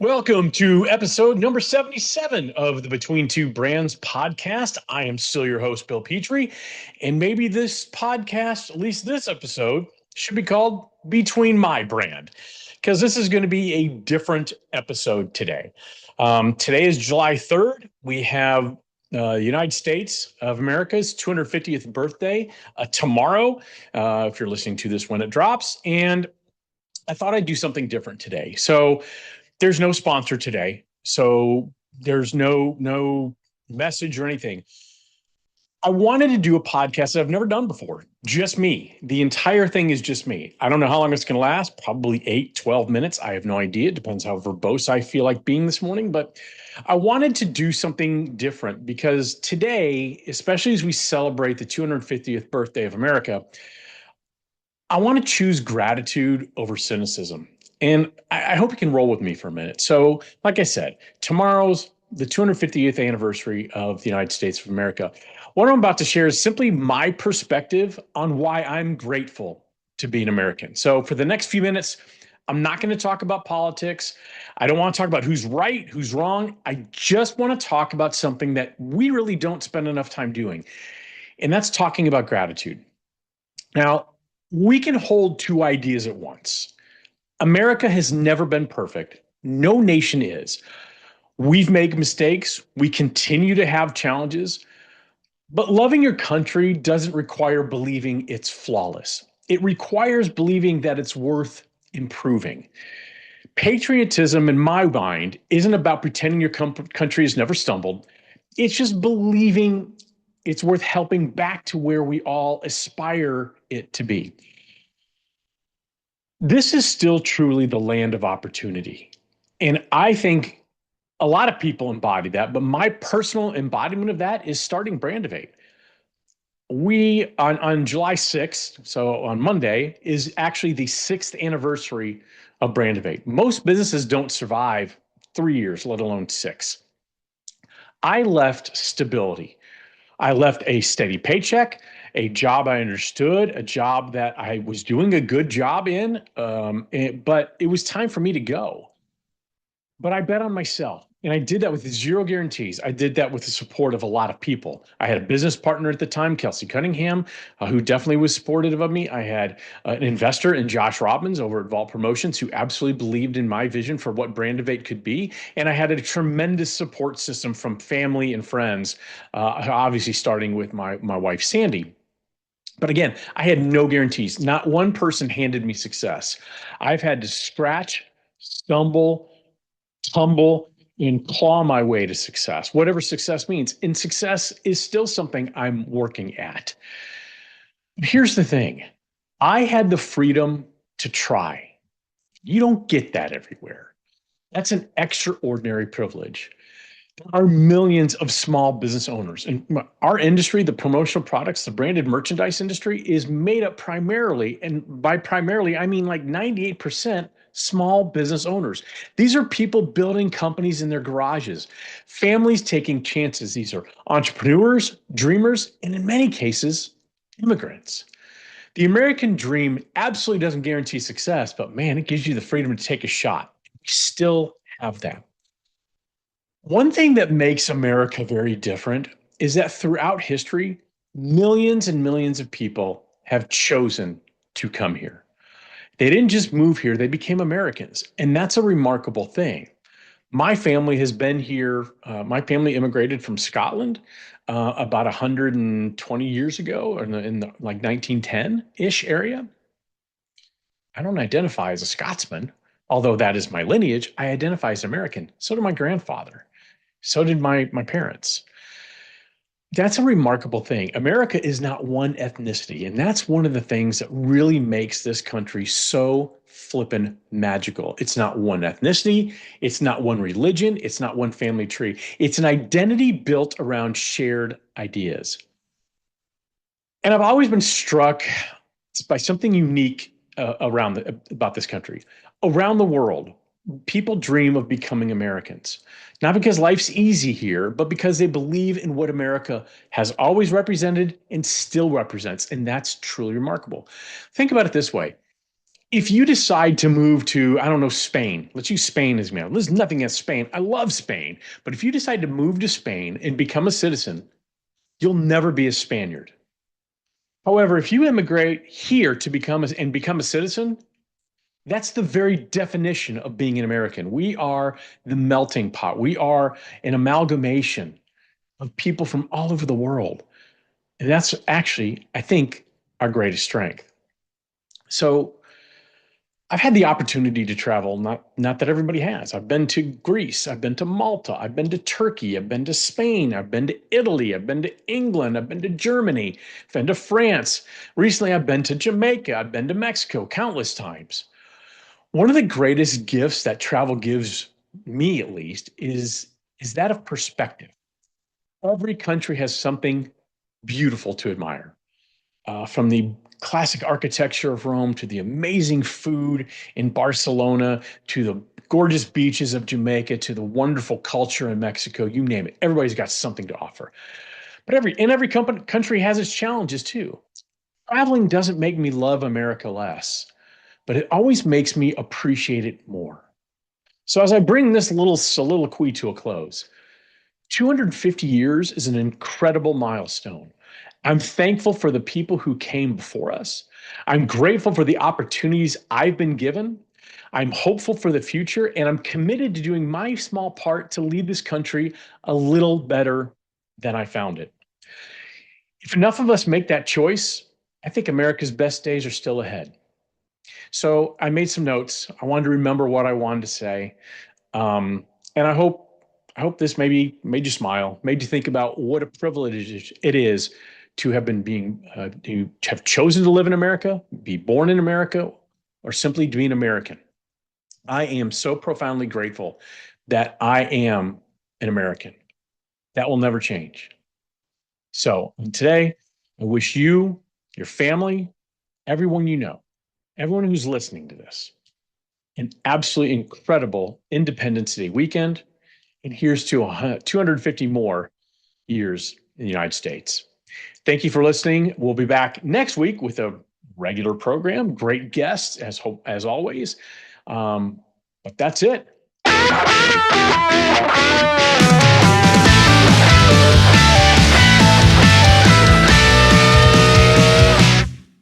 Welcome to episode number 77 of the Between Two Brands podcast. I am still your host, Bill Petrie, and maybe this podcast, at least this episode, should be called Between My Brand, because this is going to be a different episode today. Today is July 3rd. We have the United States of America's 250th birthday tomorrow, if you're listening to this when it drops, and I thought I'd do something different today. So there's no sponsor today, so there's no message or anything. I wanted to do a podcast that I've never done before, just me. The entire thing is just me. I don't know how long it's going to last, probably 8, 12 minutes. I have no idea. It depends how verbose I feel like being this morning, but I wanted to do something different because today, especially as we celebrate the 250th birthday of America, I want to choose gratitude over cynicism. And I hope you can roll with me for a minute. So, like I said, tomorrow's the 250th anniversary of the United States of America. What I'm about to share is simply my perspective on why I'm grateful to be an American. So, for the next few minutes, I'm not going to talk about politics. I don't want to talk about who's right, who's wrong. I just want to talk about something that we really don't spend enough time doing, and that's talking about gratitude. Now, we can hold two ideas at once. America has never been perfect. No nation is. We've made mistakes. We continue to have challenges. But loving your country doesn't require believing it's flawless. It requires believing that it's worth improving. Patriotism, in my mind, isn't about pretending your country has never stumbled. It's just believing it's worth helping back to where we all aspire it to be. This is still truly the land of opportunity. And I think a lot of people embody that, but my personal embodiment of that is starting brandivate. We, on July 6th, so on Monday, is actually the 6th anniversary of brandivate. Most businesses don't survive 3 years, let alone 6. I left stability. I left a steady paycheck, a job I understood, a job that I was doing a good job in, but it was time for me to go. But I bet on myself, and I did that with zero guarantees. I did that with the support of a lot of people. I had a business partner at the time, Kelsey Cunningham, who definitely was supportive of me. I had an investor in Josh Robbins over at Vault Promotions, who absolutely believed in my vision for what brandivate could be. And I had a tremendous support system from family and friends, obviously starting with my wife, Sandy. But again, I had no guarantees. Not one person handed me success. I've had to scratch, stumble, tumble, and claw my way to success, whatever success means. And success is still something I'm working at. Here's the thing. I had the freedom to try. You don't get that everywhere. That's an extraordinary privilege. There are millions of small business owners. And our industry, the promotional products, the branded merchandise industry, is made up primarily, and by primarily, I mean like 98% small business owners. These are people building companies in their garages, families taking chances. These are entrepreneurs, dreamers, and in many cases, immigrants. The American dream absolutely doesn't guarantee success, but man, it gives you the freedom to take a shot. We still have that. One thing that makes America very different is that throughout history, millions and millions of people have chosen to come here. They didn't just move here, they became Americans. And that's a remarkable thing. My family has been here. My family immigrated from Scotland about 120 years ago, in the like 1910-ish area. I don't identify as a Scotsman, although that is my lineage. I identify as American. So did my grandfather. So did my parents. That's a remarkable thing. America is not one ethnicity, and that's one of the things that really makes this country so flippin' magical. It's not one ethnicity, it's not one religion, it's not one family tree. It's an identity built around shared ideas. And I've always been struck by something unique about this country. Around the world, people dream of becoming Americans, not because life's easy here, but because they believe in what America has always represented and still represents. And that's truly remarkable. Think about it this way. If you decide to move to, I don't know, Spain, let's use Spain as example. There's nothing against Spain. I love Spain. But if you decide to move to Spain and become a citizen, you'll never be a Spaniard. However, if you immigrate here to become a citizen, that's the very definition of being an American. We are the melting pot. We are an amalgamation of people from all over the world. And that's actually, I think, our greatest strength. So I've had the opportunity to travel, not that everybody has. I've been to Greece, I've been to Malta, I've been to Turkey, I've been to Spain, I've been to Italy, I've been to England, I've been to Germany, I've been to France. Recently, I've been to Jamaica, I've been to Mexico countless times. One of the greatest gifts that travel gives me, at least, is that of perspective. Every country has something beautiful to admire, from the classic architecture of Rome to the amazing food in Barcelona to the gorgeous beaches of Jamaica to the wonderful culture in Mexico. You name it. Everybody's got something to offer. But every country has its challenges too. Traveling doesn't make me love America less, but it always makes me appreciate it more. So as I bring this little soliloquy to a close, 250 years is an incredible milestone. I'm thankful for the people who came before us. I'm grateful for the opportunities I've been given. I'm hopeful for the future, and I'm committed to doing my small part to leave this country a little better than I found it. If enough of us make that choice, I think America's best days are still ahead. So I made some notes. I wanted to remember what I wanted to say. And I hope this maybe made you smile, made you think about what a privilege it is to have to have chosen to live in America, be born in America, or simply to be an American. I am so profoundly grateful that I am an American. That will never change. So today, I wish you, your family, everyone you know, everyone who's listening to this, an absolutely incredible Independence Day weekend. And here's to 250 more years in the United States. Thank you for listening. We'll be back next week with a regular program, great guests as always. But that's it.